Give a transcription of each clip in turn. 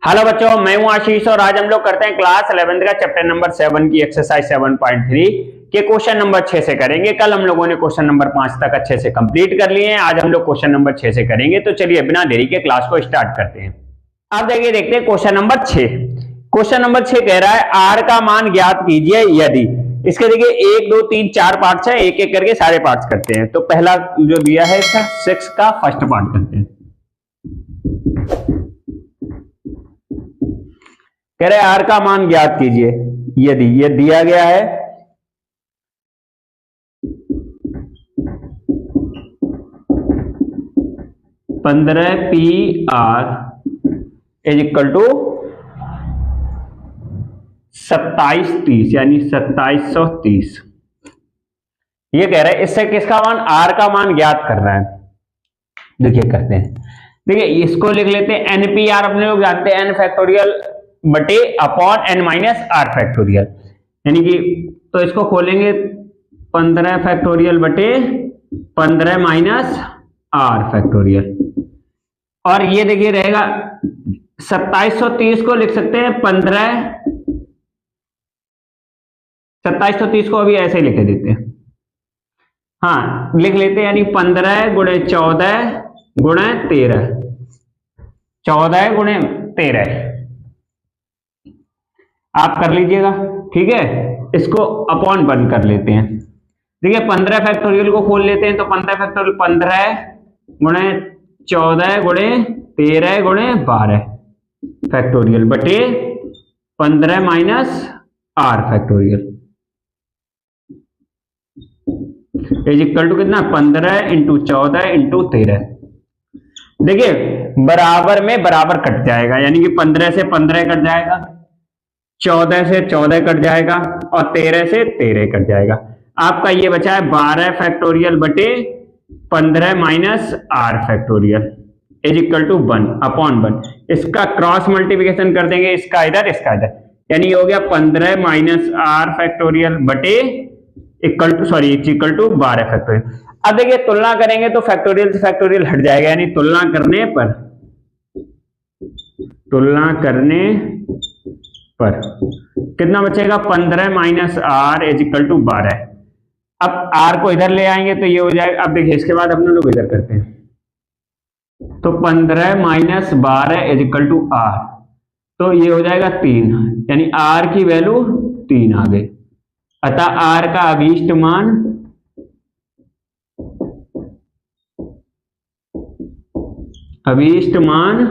Hello बच्चों, मैं हूं आशीष और आज हम लोग करते हैं क्लास 11th का चैप्टर नंबर 7 की एक्सरसाइज 7.3 के क्वेश्चन नंबर 6 से करेंगे। कल हम लोगों ने क्वेश्चन नंबर 5 तक अच्छे से कंप्लीट कर लिए हैं। आज हम लोग क्वेश्चन नंबर 6 से करेंगे। तो चलिए बिना देरी के क्लास को स्टार्ट करते हैं। अब देखते हैं क्वेश्चन नंबर 6। क्वेश्चन नंबर 6 कह रहा है आर का मान ज्ञात कीजिए यदि। इसके देखिए 1 2 3 4 पार्ट्स हैं, एक एक करके सारे पार्ट्स करते हैं। तो पहला जो दिया है इसका 6 का फर्स्ट पार्ट करते हैं। कह रहे आर का मान ज्ञात कीजिए यदि ये दिया गया है PR इज इक्वल टू 2730 यानी 2730। ये कह रहा है इससे किसका मान, आर का मान ज्ञात करना है। देखिए करते हैं। देखिए इसको लिख लेते हैं NPR, अपने लोग जानते हैं n फैक्टोरियल बटे upon n minus are factorial, यानी कि तो इसको खोलेंगे 15 फैक्टोरियल बटे 15 माइनस आर फैक्टोरियल। और ये देखिए रहेगा 2730 को लिख सकते हैं 2730 को अभी ऐसे लिख देते हैं। हाँ लिख लेते हैं, यानी 15 गुणे 14 गुणे 13, 14 गुणे 13 आप कर लीजिएगा, ठीक है। इसको अपॉन 1 कर लेते हैं। देखिए 15 फैक्टोरियल को खोल लेते हैं, तो 15 फैक्टोरियल 15 गुणे 14 गुणे 13 गुणे 12 फैक्टोरियल बटे 15 minus are factorial is equal to कितना, 15 इंटू 14 इंटू 13। देखिए बराबर में बराबर कट जाएगा, यानी कि 15 से 15 कट जाएगा, 14 से 14 कट जाएगा और 13 से 13 कट जाएगा। आपका ये बचा है 12 फैक्टोरियल बटे 15 minus are factorial is equal to 1 upon 1। इसका क्रॉस मल्टीप्लिकेशन कर देंगे, इसका इधर इसका इधर, यानी हो गया 15 माइनस आर फैक्टोरियल बटे इक्वल टू 12 फैक्टोरियल। अब देखिए तुलना करेंगे तो फैक्टोरियल से फैक्टोरियल हट जाएगा, यानी तुलना करने पर कितना बचेगा, 15 minus r is equal to 12। अब आर को इधर ले आएंगे तो ये हो जाएगा। अब देखिए इसके बाद अपने लोग इधर करते हैं, तो 15 minus 12 is equal to r, तो ये हो जाएगा 3, यानी आर की वैल्यू 3 आ गई। अतः आर का अभीष्ट मान अभीष्ट मान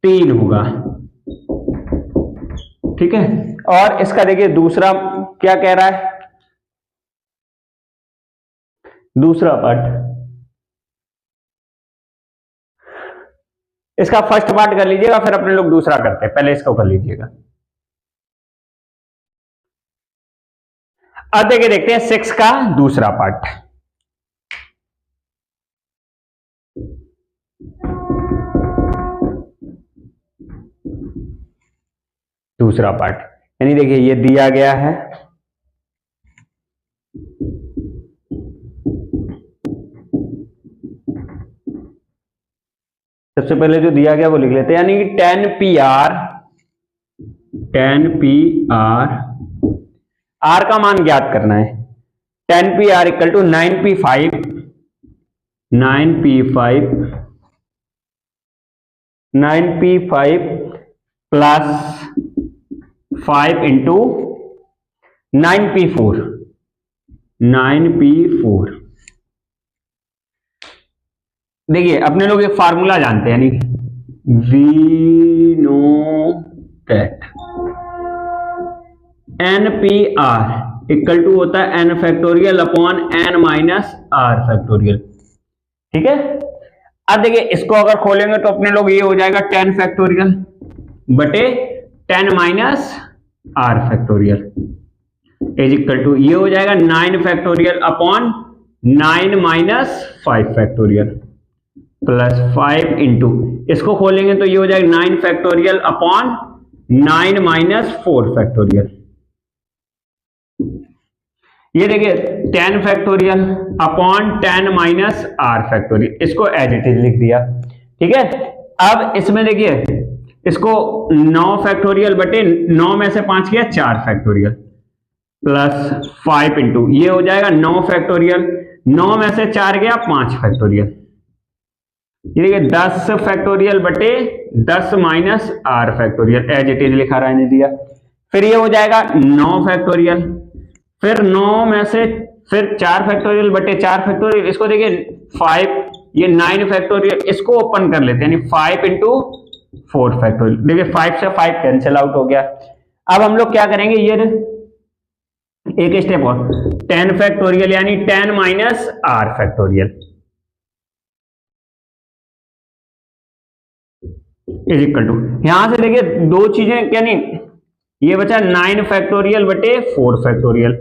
3 होगा, ठीक है। और इसका देखिए दूसरा क्या कह रहा है, दूसरा पार्ट, इसका फर्स्ट पार्ट कर लीजिएगा, फिर अपने लोग दूसरा करते हैं, पहले इसको कर लीजिएगा। अब देखिए देखते हैं 6 का दूसरा पार्ट। दूसरा पार्ट यानी देखिए ये दिया गया है, सबसे पहले जो दिया गया वो लिख लेते हैं, यानी कि 10 PR आर का मान ज्ञात करना है। 10 PR equal to 9P5 plus 5 into 9P4 देखिए अपने लोग एक फार्मूला जानते हैं, यानी we know that NPR equal to होता है n factorial upon n minus are factorial, ठीक है। अब देखिए इसको अगर खोलेंगे तो अपने लोग ये हो जाएगा 10 फैक्टोरियल बटे 10 minus are factorial is equal to ये हो जाएगा 9 factorial upon 9 minus 5 factorial plus 5 into, इसको खोलेंगे तो ये हो जाएगा 9 फैक्टोरियल अपॉन 9 माइनस 4 फैक्टोरियल। ये देखिए 10 factorial upon 10 minus are factorial, इसको एज इट इज लिख दिया, ठीक है। अब इसमें देखिए इसको 9 फैक्टोरियल बटे 9 में से 5 किया 4 फैक्टोरियल प्लस 5 इंटू ये हो जाएगा 9 फैक्टोरियल, 9 में से 4 गया 5 फैक्टोरियल, ये देखिए 10 फैक्टोरियल बटे 10 minus are factorial as it is लिखा रहने दिया। फिर ये हो जाएगा 9 फैक्टोरियल, फिर 9 में से फिर 4 फैक्टोरियल बटे 4 फैक्टोरियल, इसको देखिए 5, ये 9 फैक्टोरियल, इसको ओपन कर लेते हैं यानी 5 इंटू 4 फैक्टोरियल। देखिए 5 से 5 कैंसिल आउट हो गया। अब हम लोग क्या करेंगे, ये एक स्टेप और 10 फैक्टोरियल यानी 10 minus are factorial is equal to, यहां से देखिए दो चीजें क्या नहीं, ये बचा 9 फैक्टोरियल बटे 4 फैक्टोरियल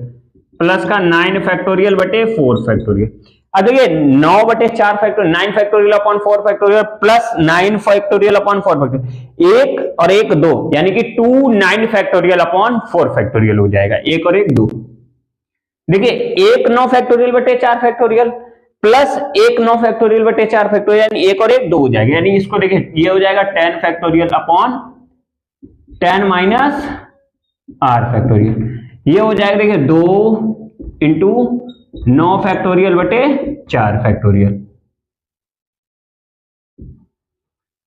प्लस का 9 फैक्टोरियल बटे 4 फैक्टोरियल। अब देखिए 9 बटे 4 factorial 9 factorial upon 4 factorial plus 9 factorial upon 4 factorial, एक और एक 2 यानी कि 2 9 फैक्टोरियल अपॉन 4 फैक्टोरियल हो जाएगा, एक और एक 2। देखिए एक 9 फैक्टोरियल बटे 4 फैक्टोरियल प्लस एक 9 फैक्टोरियल बटे 4 फैक्टोरियल यानी एक और एक 2 हो जाएगा, यानी इसको देखिए ये हो जाएगा 10 factorial upon 10 minus are factorial, ये हो जाएगा देखिए 2 इंटू 9 फैक्टोरियल बटे 4 फैक्टोरियल,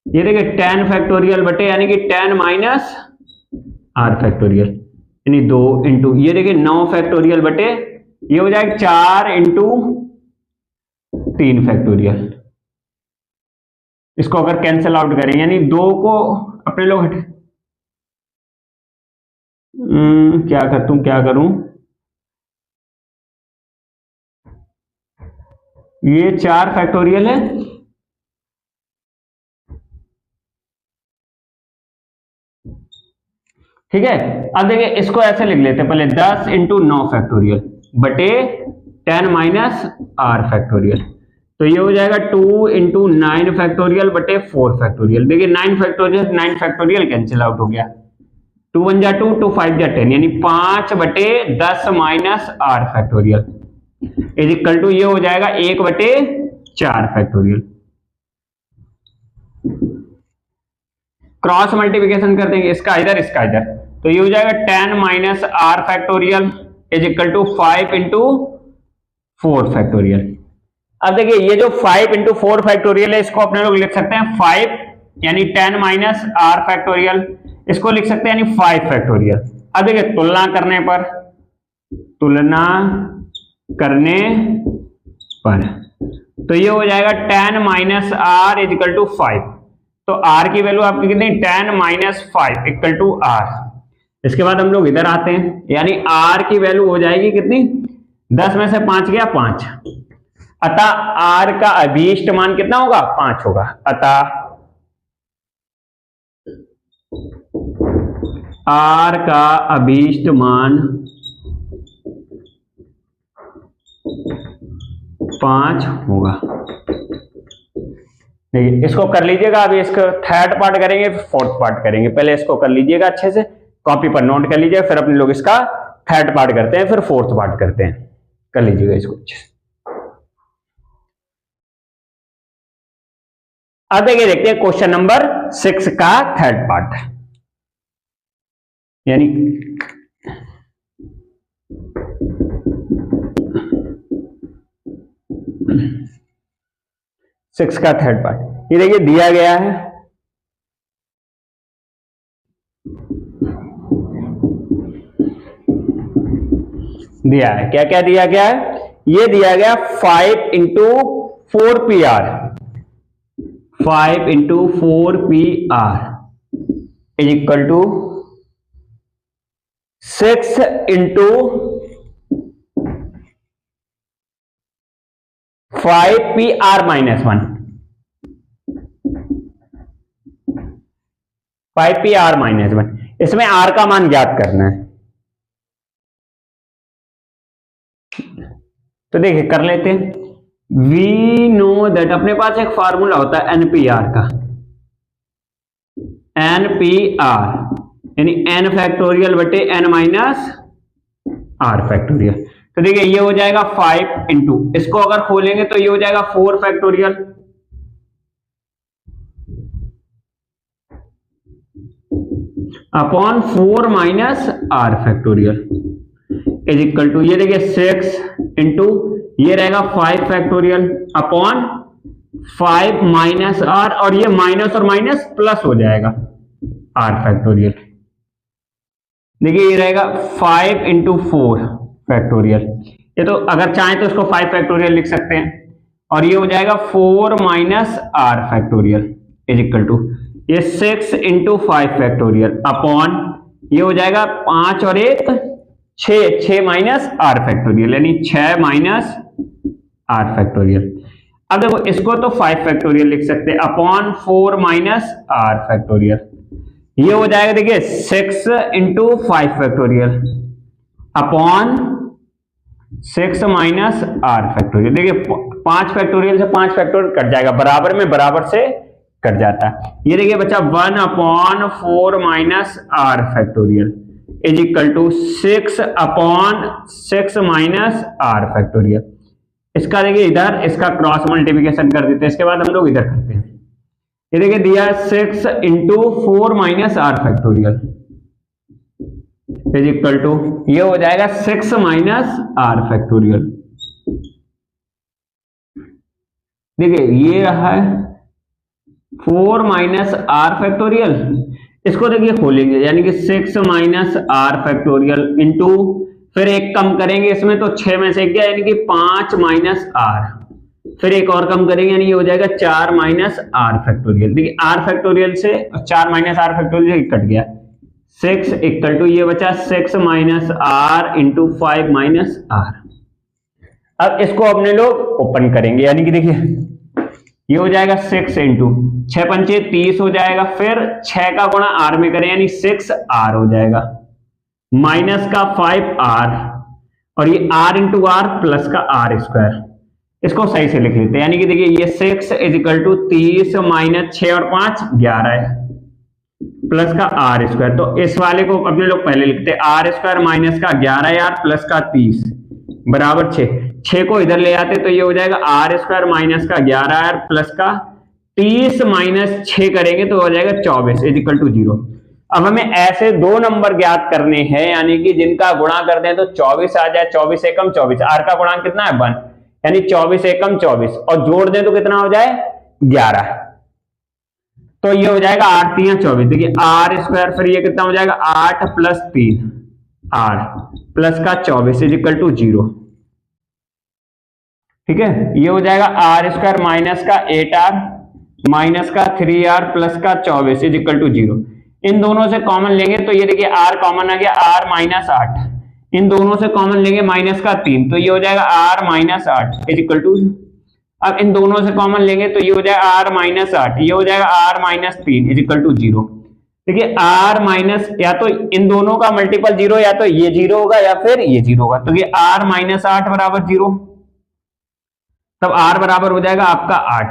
ये देखिए 10 फैक्टोरियल बटे यानी कि 10 माइनस आर फैक्टोरियल यानी 2 इंटू ये देखिए 9 फैक्टोरियल बटे ये हो जाएगा 4 इंटू 3 फैक्टोरियल। इसको अगर कैंसिल आउट करें यानी 2 को अपने लोग हटे, क्या करूं, ये 4 फैक्टोरियल है, ठीक है। अब देखिए इसको ऐसे लिख लेते हैं पहले 10 इंटू 9 फैक्टोरियल बटे 10 माइनस आर फैक्टोरियल, तो ये हो जाएगा 2 इंटू 9 फैक्टोरियल बटे 4 फैक्टोरियल। देखिए 9 फैक्टोरियल कैंसिल आउट हो गया, 2 1 जा 2 2 5 जा 10 यानी 5 बटे 10 minus are factorial is equal to ये हो जाएगा 1 बटे 4 फैक्टोरियल। क्रॉस मल्टीप्लिकेशन कर देंगे इसका इधर इसका इधर, तो ये हो जाएगा 10 minus are factorial is equal to 5 into 4 factorial. अब देखिए ये जो 5 इंटू 4 फैक्टोरियल है इसको अपने लोग लिख सकते हैं 5 यानी 10 माइनस आर फैक्टोरियल, इसको लिख सकते हैं यानी 5 फैक्टोरियल। अब देखिए तुलना करने पर तो ये हो जाएगा 10 minus r is equal to 5, तो आर की वैल्यू आपकी कितनी 10 माइनस 5 इक्वल टू आर। इसके बाद हम लोग इधर आते हैं यानी आर की वैल्यू हो जाएगी कितनी 10 में से 5 गया 5, अतः आर का अभीष्ट मान कितना होगा 5 होगा, अतः आर का अभीष्ट मान 5 होगा। देखिए इसको कर लीजिएगा, अभी इसका थर्ड पार्ट करेंगे फिर फोर्थ पार्ट करेंगे, पहले इसको कर लीजिएगा अच्छे से कॉपी पर नोट कर लीजिएगा, फिर अपने लोग इसका थर्ड पार्ट करते हैं फिर फोर्थ पार्ट करते हैं, कर लीजिएगा इसको अच्छे से। अब देखिए देखते हैं क्वेश्चन नंबर 6 का थर्ड पार्ट, यानी सिक्स का थर्ड पार्ट। ये देखिए दिया गया है क्या क्या दिया गया है, ये दिया गया 5 into 4 P r, 5 into 4 P r is equal to 6 into 5 P r minus 1, 5 P r minus 1, इसमें आर का मान ज्ञात करना है। तो देखिए कर लेते हैं, वी नो दैट अपने पास एक फार्मूला होता है एनपीआर का, एनपीआर यानी एन फैक्टोरियल बटे एन माइनस आर फैक्टोरियल। तो देखिए ये हो जाएगा 5 इंटू, इसको अगर खोलेंगे तो ये हो जाएगा 4 factorial upon 4 minus are factorial is equal to, ये देखिए 6 इंटू ये रहेगा 5 फैक्टोरियल अपॉन 5 माइनस आर, और ये माइनस और माइनस प्लस हो जाएगा आर फैक्टोरियल। देखिए ये रहेगा 5 इंटू 4 फैक्टोरियल, ये तो अगर चाहें तो इसको 5 फैक्टोरियल लिख सकते हैं, और ये हो जाएगा 4 minus are factorial is equal to ये 6 इंटू 5 फैक्टोरियल अपॉन ये हो जाएगा 5 और 1 6 माइनस आर फैक्टोरियल, यानी 6 माइनस आर फैक्टोरियल। अब देखो इसको तो 5 फैक्टोरियल लिख सकते हैं अपॉन 4 माइनस आर फैक्टोरियल, ये हो जाएगा देखिए 6 into 5 factorial upon 6 minus are factorial. देखिए 5 फैक्टोरियल से 5 फैक्टोरियल कट जाएगा, बराबर में बराबर से कट जाता है। ये देखिए बच्चा 1 upon 4 minus are factorial is equal to 6 upon 6 minus are factorial. इसका देखिए इधर इसका क्रॉस मल्टीप्लिकेशन कर देते हैं, इसके बाद हम लोग इधर करते हैं। ये देखिए दिया 6 into 4 minus are factorial is equal to ये हो जाएगा 6 माइनस आर फैक्टोरियल। देखिए ये रहा है 4 माइनस आर फैक्टोरियल, इसको देखिए खोलेंगे यानी कि 6 माइनस आर फैक्टोरियल इंटू फिर एक कम करेंगे इसमें तो 6 में से गया यानी कि 5 माइनस आर, फिर एक और कम करेंगे यानी ये हो जाएगा 4 माइनस आर फैक्टोरियल। देखिए आर फैक्टोरियल से 4 माइनस आर फैक्टोरियल से कट गया, 6 इक्वल टू ये बचा 6 minus r into 5 minus r. अब इसको अपने लोग ओपन करेंगे यानी कि देखिए ये हो जाएगा 6 इंटू 6 पंचे 30 हो जाएगा, फिर 6 का गुणा आर में करें यानी 6 आर हो जाएगा माइनस का 5 आर, और ये आर इंटू आर प्लस का आर स्क्वायर। इसको सही से लिख लेते हैं यानी कि देखिए ये 6 इज इक्वल टू 30 माइनस 6 और 5 11 है प्लस का आर स्क्वायर। तो इस वाले को अपने लोग पहले लिखते हैं आर स्क्वायर माइनस का 11 आर प्लस का 30 बराबर 6 को इधर ले आते तो ये हो जाएगा आर स्क्वायर माइनस का 11 आर प्लस का 30 माइनस 6 करेंगे तो हो जाएगा 24 इज इक्वल टू 0। अब हमें ऐसे दो नंबर ज्ञात करने हैं यानी कि जिनका गुणा कर दें तो 24 आ जाए, 24 एकम 24, आर का गुणांक कितना है 1 यानी 24 एकम 24, और जोड़ दें तो कितना हो जाए 11, तो ये हो जाएगा 8 3 24। देखिए आर स्क्वायर फिर ये कितना हो जाएगा 8 प्लस 3 आर प्लस का 24 इज इक्वल टू 0। ठीक है, ये हो जाएगा आर स्क्वायर माइनस का 8r माइनस का 3r प्लस का 24 इज इक्वल टू 0। इन दोनों से कॉमन लेंगे तो ये देखिए r कॉमन आ गया, r माइनस 8, इन दोनों से कॉमन लेंगे माइनस का 3 तो ये हो जाएगा r minus 8 is equal to, अब इन दोनों से कॉमन लेंगे तो ये हो जाएगा r माइनस 8, ये हो जाएगा r minus 3 is equal to 0। देखिए r माइनस या तो इन दोनों का मल्टीपल 0 या तो ये 0 होगा या फिर ये 0 होगा, तो ये r माइनस 8 बराबर 0, तब r बराबर हो जाएगा आपका 8,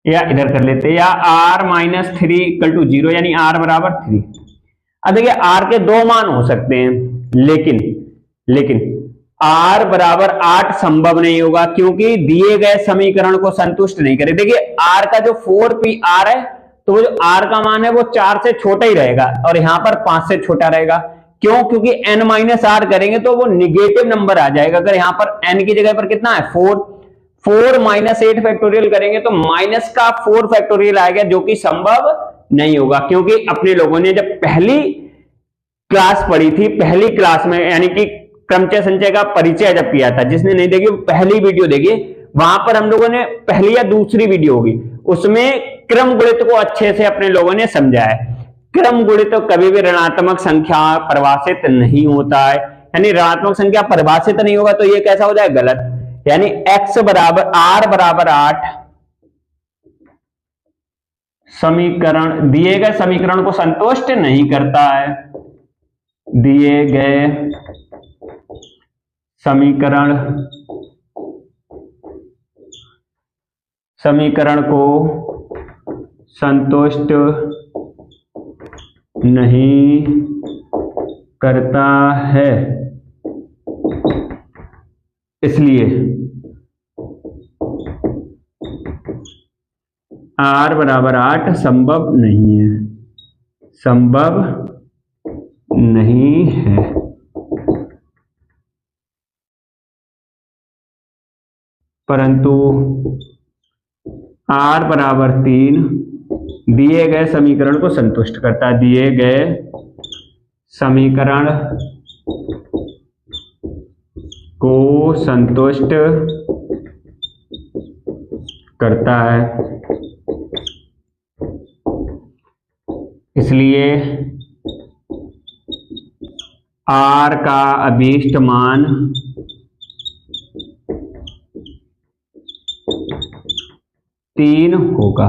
या इधर कर लेते हैं, या r माइनस 3 इक्वल टू 0 यानी r बराबर 3। अब देखिए r के दो मान हो सकते हैं लेकिन r बराबर 8 संभव नहीं होगा क्योंकि दिए गए समीकरण को संतुष्ट नहीं करे। देखिए r का जो 4pr है तो वो जो r का मान है वो 4 से छोटा ही रहेगा और यहां पर 5 से छोटा रहेगा। क्यों? क्योंकि n माइनस आर करेंगे तो वो निगेटिव नंबर आ जाएगा। अगर यहां पर n की जगह पर कितना है 4 माइनस 8 फैक्टोरियल करेंगे तो माइनस का 4 फैक्टोरियल आएगा जो कि संभव नहीं होगा, क्योंकि अपने लोगों ने जब पहली क्लास पढ़ी थी, पहली क्लास में यानी कि क्रमचय संचय का परिचय जब किया था, जिसने नहीं देखी पहली वीडियो देखिए, वहां पर हम लोगों ने पहली या दूसरी वीडियो होगी उसमें क्रम गुणित को अच्छे से अपने लोगों ने समझा है। क्रम गुणित तो कभी भी ऋणात्मक संख्या परिभाषित नहीं होता है, यानी ऋणात्मक संख्या परिभाषित नहीं होगा तो ये कैसा हो जाए गलत, यानी x बराबर r बराबर 8 समीकरण दिए गए समीकरण को संतुष्ट नहीं करता है, दिए गए समीकरण को संतुष्ट नहीं करता है, इसलिए r बराबर 8 संभव नहीं है, संभव नहीं है। परंतु r बराबर 3 दिए गए समीकरण को संतुष्ट करता है, दिए गए समीकरण को संतुष्ट करता है। इसलिए r का अभीष्ट मान 3 होगा।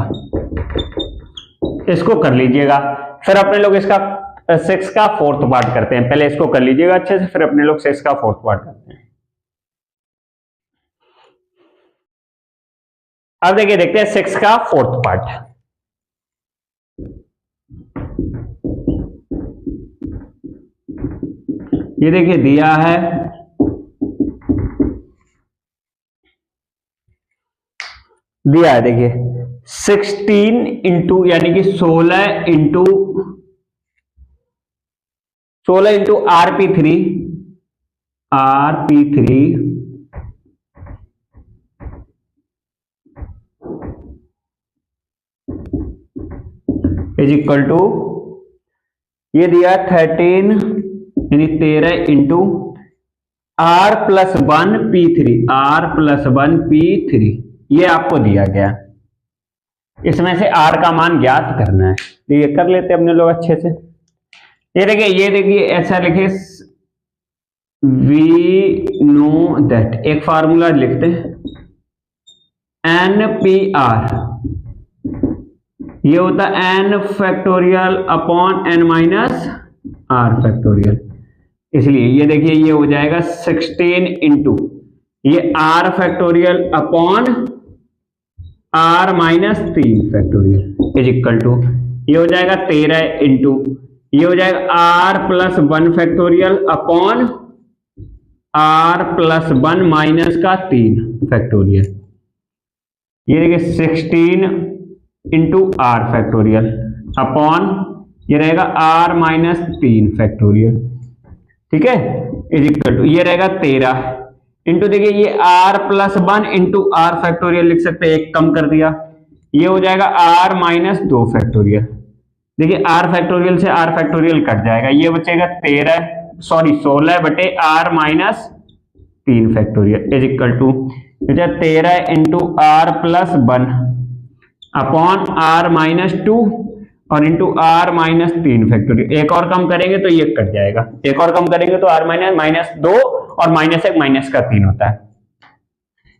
इसको कर लीजिएगा, फिर अपने लोग इसका 6 का 4th पार्ट करते हैं। पहले इसको कर लीजिएगा अच्छे से, फिर अपने लोग 6 का 4th पार्ट करते हैं। अब देखिए, देखते हैं 6 का 4th पार्ट। ये देखिए दिया है, दिया है देखिए 16 इंटू यानी कि 16 into RP3 is equal to, ये दिया 13 यानी 13 इंटू R+1P3 ये आपको दिया गया। इसमें से R का मान ज्ञात करना है, तो ये कर लेते हैं अपने लोग अच्छे से। ये देखिए ऐसा लिखे, वी नो दैट, एक फार्मूला लिखते हैं, NPR ये होता है n factorial upon n minus r factorial. इसलिए ये देखिए ये हो जाएगा 16 इंटू ये r factorial upon r minus 3 factorial is equal to, ये हो जाएगा 13 इंटू ये हो जाएगा r+1 factorial upon r+1 minus का 3 फैक्टोरियल। ये देखिए 16 इंटू r फैक्टोरियल अपॉन ये रहेगा r-3 फैक्टोरियल, ठीक है, इज इक्वल टू ये रहेगा 13 इंटू देखिए ये r+1 इंटू r फैक्टोरियल लिख सकते हैं, एक कम कर दिया, ये हो जाएगा r-2 फैक्टोरियल। देखिए r फैक्टोरियल से r फैक्टोरियल कट जाएगा, ये बचेगा 16 बटे r-3 factorial is equal to 13 into r+1 upon r-2 और इंटू r-3 फैक्टोरियल। एक और कम करेंगे तो ये कट जाएगा, एक और कम करेंगे तो r-2 और -1 का 3 होता है।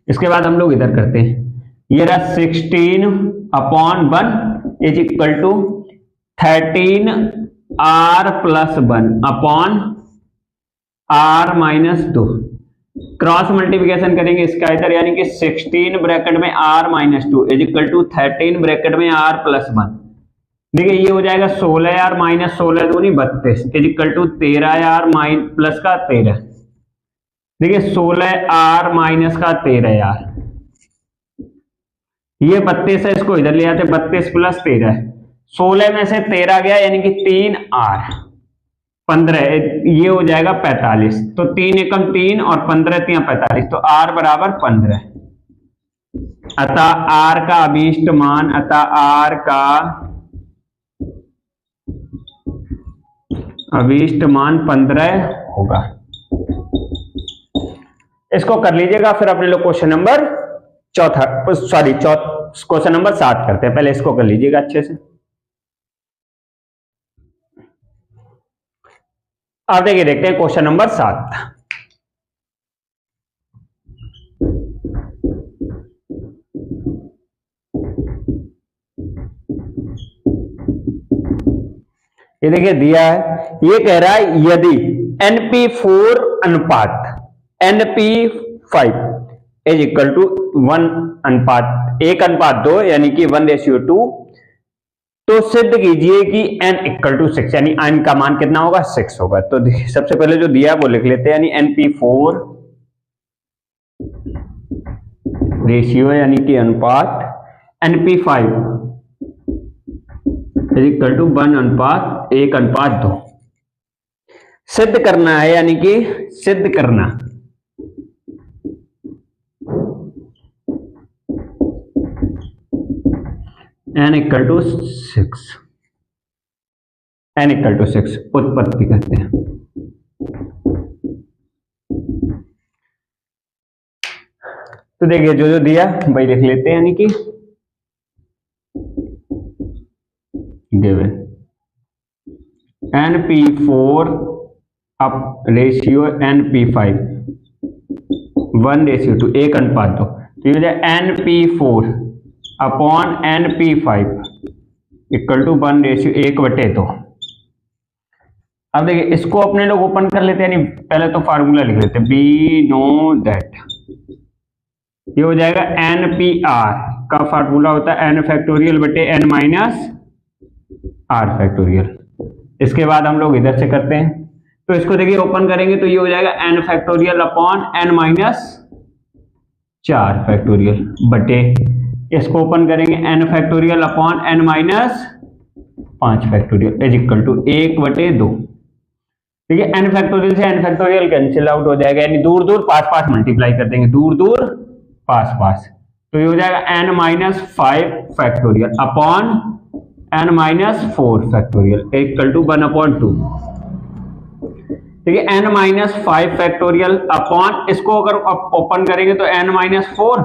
इसके बाद हम लोग इधर करते हैं, ये रहा 16 upon 1 is equal to 13 r+1 upon r-2। Cross multiplication करेंगे इसका इधर, यानी कि 16 ब्रैकेट में r-2 is equal to 13 bracket में r+1। देखिए ये हो जाएगा 16r माइनस 16 दूनी 32 is equal to 13r plus का 13। देखिए 16r माइनस का 13r, ये 32 है, इसको इधर ले आते, 32 प्लस 13, 16 में से 13 गया यानी कि 3r 15, ये हो जाएगा 45। तो 3 एकम 3 और 15 3 45, तो r बराबर 15। अतः r का अभीष्ट मान, अतः r का अभीष्ट मान 15 होगा। इसको कर लीजिएगा, फिर अपने लोग क्वेश्चन नंबर क्वेश्चन नंबर 7 करते हैं। पहले इसको कर लीजिएगा अच्छे से। अब देखिए देखते हैं क्वेश्चन नंबर 7। ये देखिए दिया है, ये कह रहा है यदि NP4 अनुपात NP5 इज इक्वल टू 1:2 यानी कि 1:2, तो सिद्ध कीजिए कि n इक्वल टू 6 यानी n का मान कितना होगा, 6 होगा। तो सबसे पहले जो दिया है वो लिख लेते हैं, यानी NP4 रेशियो यानी कि अनुपात NP5 इज इक्वल टू 1:1:2 सिद्ध करना है, यानी कि सिद्ध करना। n equal to 6, n equal to 6 उत्पत्ति करते हैं। तो देखिए जो जो दिया वही लिख लेते हैं, यानी कि given np4 up ratio np5 1:2 1:2। तो ये हो जाए np4 upon np5 equal to 1:1/2। अब देखिए इसको अपने लोग ओपन कर लेते हैं, यानी पहले तो फार्मूला लिख लेते हैं, वी नो दैट ये हो जाएगा npr का फार्मूला होता है n फैक्टोरियल बटे n माइनस r फैक्टोरियल। इसके बाद हम लोग इधर से करते हैं, तो इसको देखिए ओपन करेंगे तो ये हो जाएगा n factorial upon n minus 4 factorial बटे, इसको ओपन करेंगे n factorial upon n minus 5 factorial is equal to 1/2। देखिए n फैक्टोरियल से n फैक्टोरियल कैंसिल आउट हो जाएगा, यानी दूर दूर पास पास मल्टीप्लाई कर देंगे, दूर दूर पास पास। तो ये हो जाएगा n minus 5 factorial upon n minus 4 factorial equal to 1/2। देखिए n माइनस 5 फैक्टोरियल अपॉन, इसको अगर ओपन करेंगे तो n माइनस 4,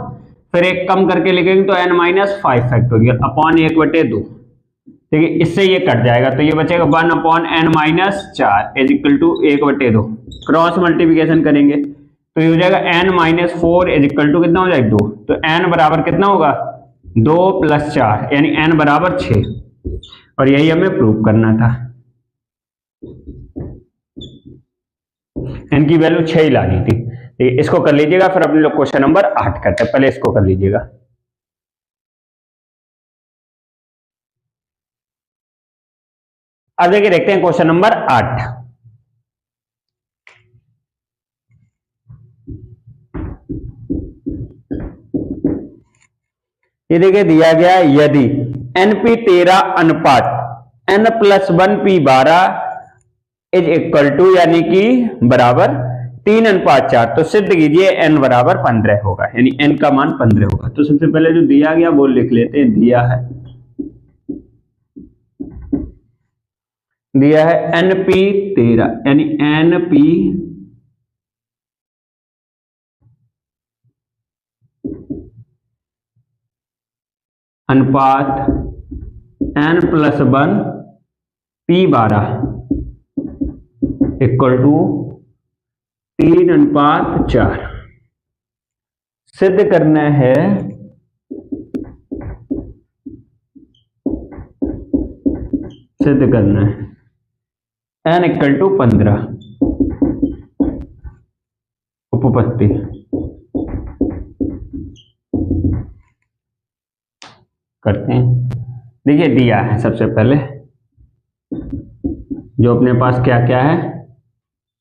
फिर एक कम करके लिखेंगे तो n माइनस 5 फैक्टोरियल अपॉन 1/2। देखिए इससे ये कट जाएगा, तो ये बचेगा 1/n minus 4 is equal to 1/2। Cross multiplication करेंगे तो ये हो जाएगा n minus 4 is equal to कितना हो जाएगा 2। तो n बराबर कितना होगा 2 + 4 यानी n बराबर 6, और यही हमें प्रूव करना था। n की वैल्यू 6 ही लानी थी। इसको कर लीजिएगा, फिर अपने लोग क्वेश्चन नंबर 8 करते हैं, पहले इसको कर लीजिएगा। अब देखिए देखते हैं क्वेश्चन नंबर 8। ये देखिए दिया गया यदि np13 अनुपात n+1p12 इज इक्वल टू यानी कि बराबर 3:4, तो सिद्ध कीजिए n बराबर 15 होगा, यानी n का मान 15 होगा। तो सबसे पहले जो दिया गया वो लिख लेते हैं, दिया है np13 यानी np अनुपात n+1 p12 इक्वल टू 3:4 सिद्ध करना है। n इक्वल टू 15 उपपत्ति करते हैं। देखिए दिया है सबसे पहले जो अपने पास क्या क्या है,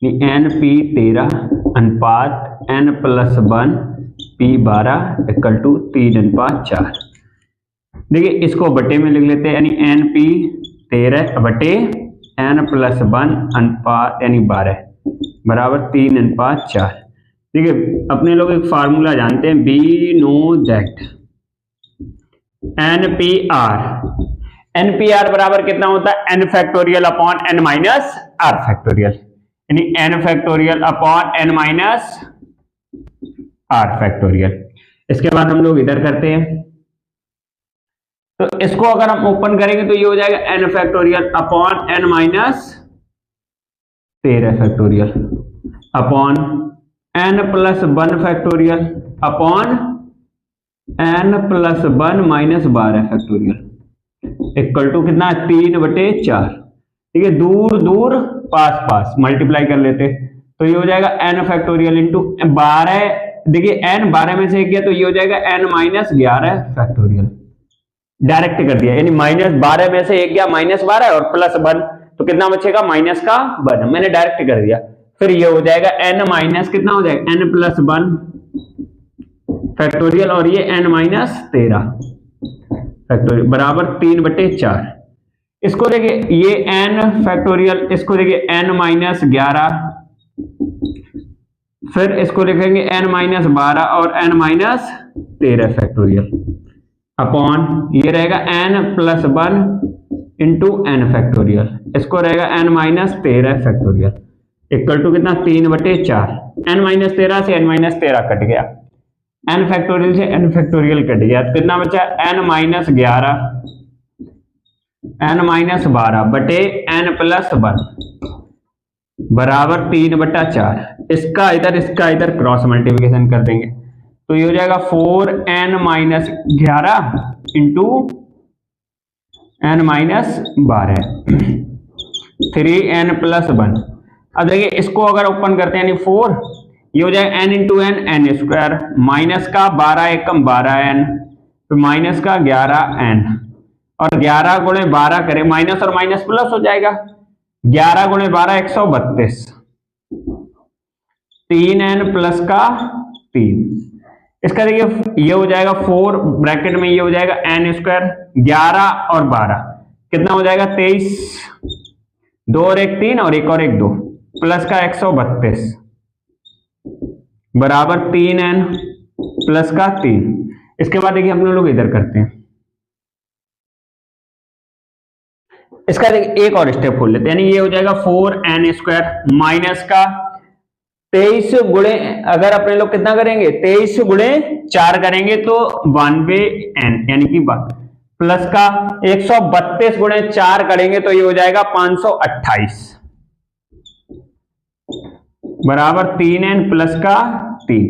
np13 अनुपात n+1 p12 इक्वल टू 3:4। देखिए इसको बटे में लिख लेते हैं, यानी np13 बटे n+1 अनुपात यानी 12 बराबर 3:4। देखिए अपने लोग एक फार्मूला जानते हैं, वी नो दैट npr बराबर कितना होता है n factorial upon n minus r factorial, यानी n factorial upon n minus r factorial. इसके बाद हम लोग इधर करते हैं, तो इसको अगर हम ओपन करेंगे तो ये हो जाएगा n factorial upon n minus 13 factorial upon n+1 factorial upon n+1 minus 12 factorial equal to कितना 3/4। ठीक है, दूर दूर पास पास मल्टीप्लाई कर लेते तो ये हो जाएगा n फैक्टोरियल इंटू 12। देखिए n 12 में से 1 गया तो ये हो जाएगा n माइनस 11 फैक्टोरियल। डायरेक्ट कर दिया, यानी -12 में से 1 गया -12 और +1 तो कितना बचेगा माइनस का 1, मैंने डायरेक्ट कर दिया। फिर ये हो जाएगा n माइनस कितना हो जाएगा n+1 फैक्टोरियल और ये n माइनस 13 फैक्टोरियल बराबर 3/4। इसको देखिए ये n फैक्टोरियल, इसको देखिए n माइनस 11, फिर इसको लिखेंगे n माइनस 12 और n माइनस 13 फैक्टोरियल अपॉन ये रहेगा n plus 1 into n factorial, इसको रहेगा n minus 13 factorial equal to कितना 3/4। n माइनस 13 से n माइनस 13 कट गया, n फैक्टोरियल से n फैक्टोरियल कट गया, तो कितना बचा n माइनस 11 n माइनस 12 बटे n प्लस 1 बराबर 3/4। इसका इधर क्रॉस मल्टीप्लिकेशन कर देंगे तो ये हो जाएगा 4n minus 11 into n minus 12 3n plus 1। अब देखिए इसको अगर ओपन करते हैं यानी 4, ये हो जाएगा n into n n square minus का 12 एकम 12n तो माइनस का 11n और 11 गुणे 12 करें माइनस और माइनस प्लस हो जाएगा, 11 गुणे 12 132, 3n प्लस का 3। इसका देखिए ये हो जाएगा 4 ब्रैकेट में ये हो जाएगा n स्क्वायर 11 और 12 कितना हो जाएगा 23, 2 और 1 3 और 1 और 1 2 प्लस का 132 बराबर 3n प्लस का 3। इसके बाद देखिए हम लोग इधर करते हैं, इसका देखिए एक और स्टेप खोल लेते हैं, यानी ये हो जाएगा 4n स्क्वायर माइनस का 23 गुणे, अगर अपने लोग कितना करेंगे 23 गुणे 4 करेंगे तो 1/n यानी कि प्लस का 132 गुणे 4 करेंगे तो ये हो जाएगा 528 बराबर 3n प्लस का 3।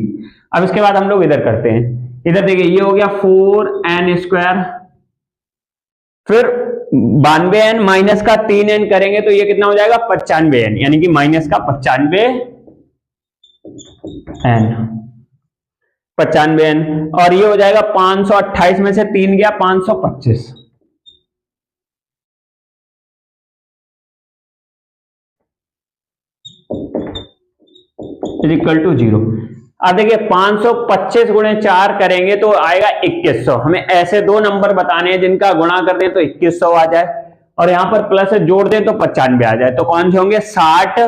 अब इसके बाद हम लोग इधर करते हैं, इधर देखिए ये हो गया 4n स्क्वायर, फिर 92n माइनस का 3n करेंगे तो ये कितना हो जाएगा 95n यानी कि माइनस का 95n और ये हो जाएगा 528 में से 3 गया 525 इक्वल टू 0। अब देखिए 525 गुणे 4 करेंगे तो आएगा 2100। हमें ऐसे दो नंबर बताने हैं जिनका गुणा कर दें तो 2100 आ जाए और यहां पर प्लस जोड़ दें तो 95 आ जाए, तो कौन से होंगे 60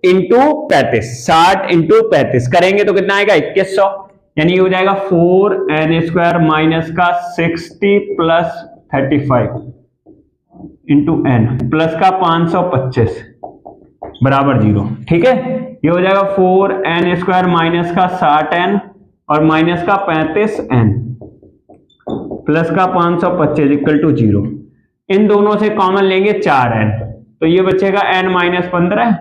इंटू 35, 60 इंटू 35 करेंगे तो कितना आएगा 2100 यानी ये हो जाएगा 4n स्क्वायर माइनस का 60 प्लस 35 इंटू n प्लस का 525 बराबर 0। ठीक है, ये हो जाएगा 4n स्क्वायर माइनस का 60n और माइनस का 35n प्लस का 525 इक्वल टू 0। इन दोनों से कॉमन लेंगे 4n तो ये बचेगा n माइनस 15,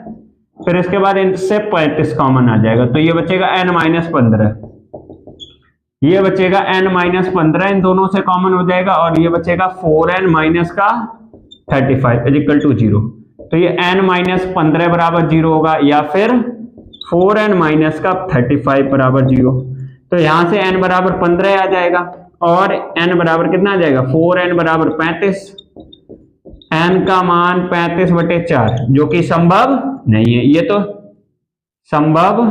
फिर इसके बाद इनसे 35 कॉमन आ जाएगा तो ये बचेगा n माइनस 15, ये बचेगा n माइनस 15 इन दोनों से कॉमन हो जाएगा और ये बचेगा 4n माइनस का 35 इक्वल टू 0। तो ये n माइनस 15 बराबर 0 होगा या फिर 4n माइनस का 35 बराबर 0। तो यहां से n बराबर 15 आ जाएगा और n बराबर कितना आ जाएगा 4n बराबर 35, n का मान 35/4 जो कि संभव नहीं है, ये तो संभव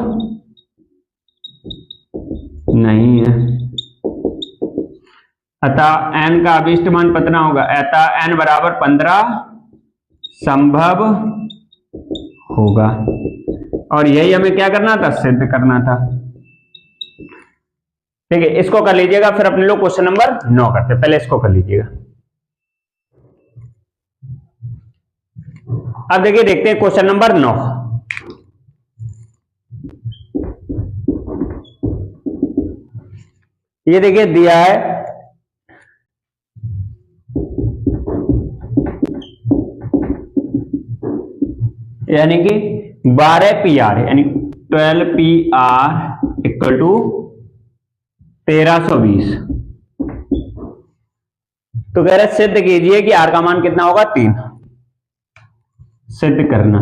नहीं है, अतः n का अभिष्ट मान कितना होगा, अतः n बराबर 15 संभव होगा। और यही हमें क्या करना था, सिद्ध करना था। ठीक है, इसको कर लीजिएगा, फिर अपने लोग क्वेश्चन नंबर 9 करते हैं। पहले इसको कर लीजिएगा। अब देखिए देखते हैं क्वेश्चन नंबर 9। ये देखिए दिया है यानी कि 12PR यानी 12PR इक्वल टू 1320। तो कह रहे सिद्ध कीजिए कि R का मान कितना होगा 3। सिद्ध करना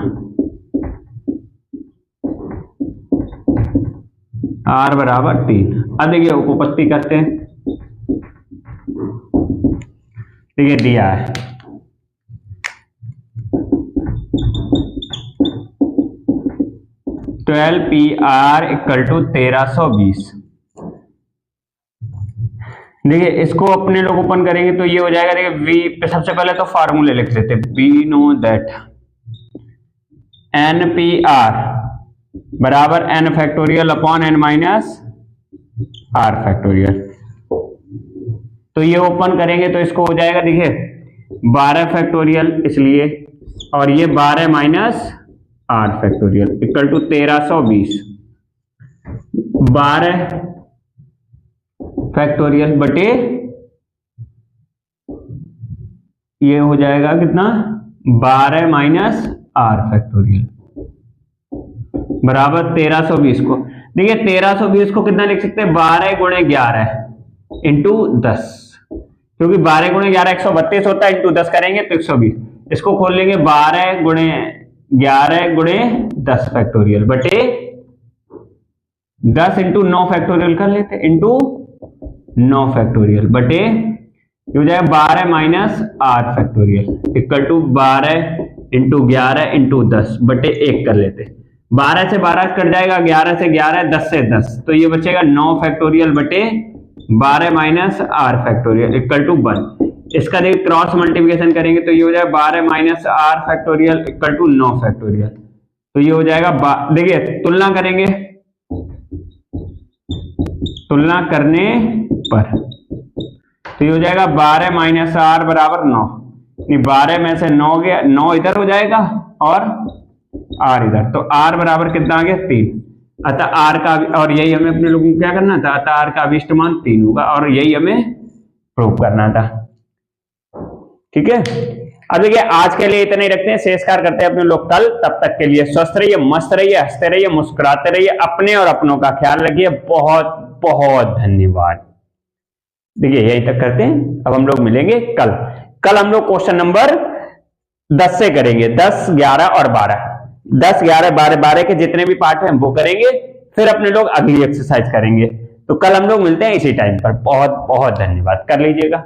R बराबर 3। अब देखिए उपपत्ति करते हैं। देखिए दिया है PR इक्वल टू 1320। देखिए इसको अपने लोग ओपन करेंगे तो ये हो जाएगा। देखिए वी पे सबसे पहले तो फार्मूले लिख लेते हैं। We know that N P R बराबर N factorial upon N minus are factorial. तो ये ओपन करेंगे तो इसको हो जाएगा देखिए 12 फैक्टोरियल इसलिए, और ये 12 minus are factorial equal to 1320। 12 factorial बटे ये हो जाएगा कितना 12 माइनस आर फैक्टोरियल बराबर 1320 को। देखिए 1320 को कितना लिख सकते हैं 12 गुणे 11 इंटू 10, क्योंकि 12 गुणे 11 132 होता है, इंटू 10 करेंगे तो 120। इसको खोल लेंगे 12 गुणे 11 गुणे 10 फैक्टोरियल बटे 10 इंटू 9 फैक्टोरियल कर लेते, इंटू 9 फैक्टोरियल बटे ये हो जाएगा 12 minus are factorial equal to 12 into 11 into 10 बटे 1 कर लेते। 12 से 12 कट जाएगा, 11 से 11, 10 से 10, तो ये बचेगा 9 फैक्टोरियल बटे 12 minus are factorial equal to 1। इसका देखिए क्रॉस मल्टीप्लिकेशन करेंगे तो ये हो जाएगा 12 minus are factorial equal to 9 factorial. तो ये हो जाएगा देखिए तुलना करेंगे, तुलना करने पर तो ये हो जाएगा 12 माइनस आर बराबर 9, 12 में से 9 गया, 9 इधर हो जाएगा और आर इधर, तो आर बराबर कितना आ गया 3। अतः आर का, और यही हमें अपने लोगों को क्या करना था, अतः आर का अभिष्ट मान 3 होगा, और यही हमें प्रूव करना था। ठीक है, अब देखिए आज के लिए इतना ही रखते हैं, शेष कार्य करते हैं अपने लोग कल। तब तक के लिए स्वस्थ रहिए, मस्त रहिए, हंसते रहिए, मुस्कुराते रहिए, अपने और अपनों का ख्याल रखिए। बहुत बहुत धन्यवाद। देखिए यही तक करते हैं, अब हम लोग मिलेंगे कल। कल हम लोग क्वेश्चन नंबर 10 से करेंगे, 10, 11 और 12। 10, 11, 12, 12 के जितने भी पार्ट हैं वो करेंगे, फिर अपने लोग अगली एक्सरसाइज करेंगे। तो कल हम लोग मिलते हैं इसी टाइम पर। बहुत बहुत धन्यवाद, कर लीजिएगा।